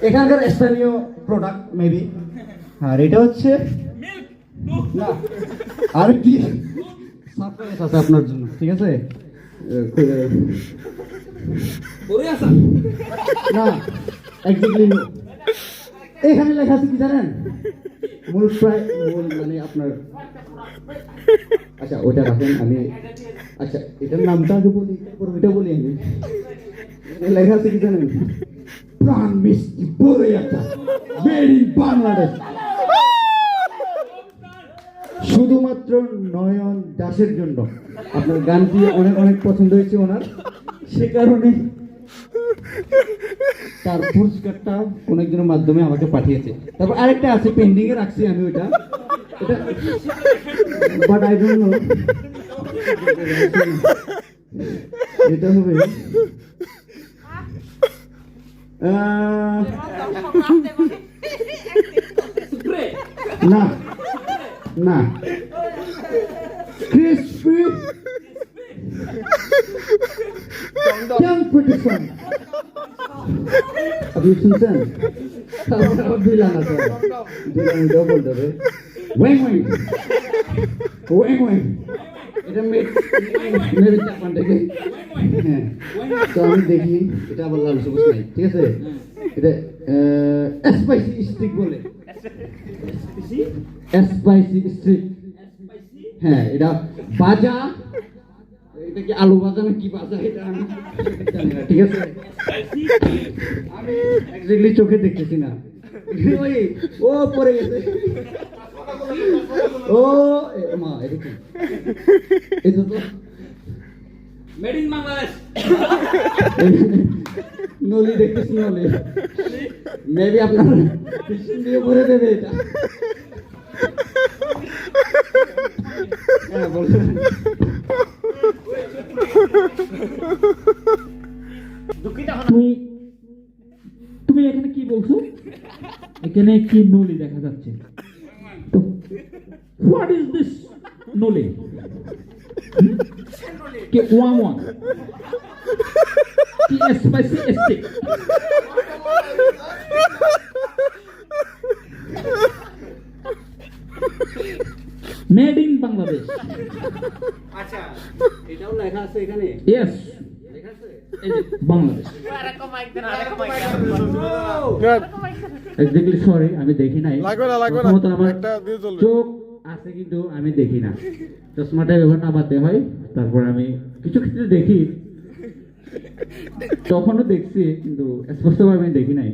এখানকার স্থানীয় product maybe. আর এটা হচ্ছে না আর কি সারপ্রাইজ আছে আপনার জন্য, ঠিক আছে? না এক্স্যাক্টলি নো। এখানে লেখা আছে কি জানেন? মূল প্রায় মানে আপনার, আচ্ছা ওটা রাখেন, আমি আচ্ছা এটার নামটা আগে বলি, তারপর ওইটা বলি। আমি লেখা আছে কি জানেন? প্রাণ মিষ্টি বড়ই একটা মেড ইন বাংলাদেশ, শুধুমাত্র নয়ন দাসের জন্য। আপনার গানটি অনেক অনেক পছন্দ হয়েছে ওনার, সে কারণে তার পুরস্কারটা কোন একজনের মাধ্যমে আমাকে পাঠিয়েছে। তারপর আরেকটা আছে পেন্ডিং এ রাখছি আমি ওইটা, এটা বাট আই ডোন্ট নো এটা হবে না না ক্রিসপি কম্পিটিশন। আপনি শুনছেন? দিলাম না স্যার, দিলাম এটাও বলতে হবে। ওয়েং ওয়েং ওয়েং ওয়েং, এটা মেরে জাপান থেকে। হ্যাঁ, তো আমি দেখি এটা আবার লাল সবুজ নাই, ঠিক আছে? এটা স্পাইসি স্টিক বলে, স্পাইসি স্টিক। হ্যাঁ, এটা ভাজা, এটা কি আলু ভাজা না কি ভাজা এটা আমি জানি না, ঠিক আছে? আমি এক্স্যাক্টলি চোখে দেখতেছি না। ওই ও পড়ে গেছে, ও মা এটা কি? এটা তো মেড ইন বাংলাদেশ। নলি দেখতেছি, নলি মেবি আপনার ফিশিং দিয়ে ভরে দেবে এটা। হ্যাঁ বলছেন। তুমি এখানে কি বলছো? এখানে কি নলি দেখা যাচ্ছে তো? হোয়াট ইজ দিস নলি? কি ওয়ান ওয়ান কি spicy stick? Made in Bangladesh. আচ্ছা এটাও লেখা আছে এখানে? ইয়েস, লেখা আছে এই যে বাংলাদেশ। এক্স্যাক্টলি সরি, আমি দেখি নাই। প্রথমত আমার চোখ আছে কিন্তু আমি দেখি না, চশমাটা ব্যবহার নামাতে হয়। তারপর আমি কিছু ক্ষেত্রে দেখি, তখনও দেখছি কিন্তু স্পষ্টভাবে আমি দেখি নাই।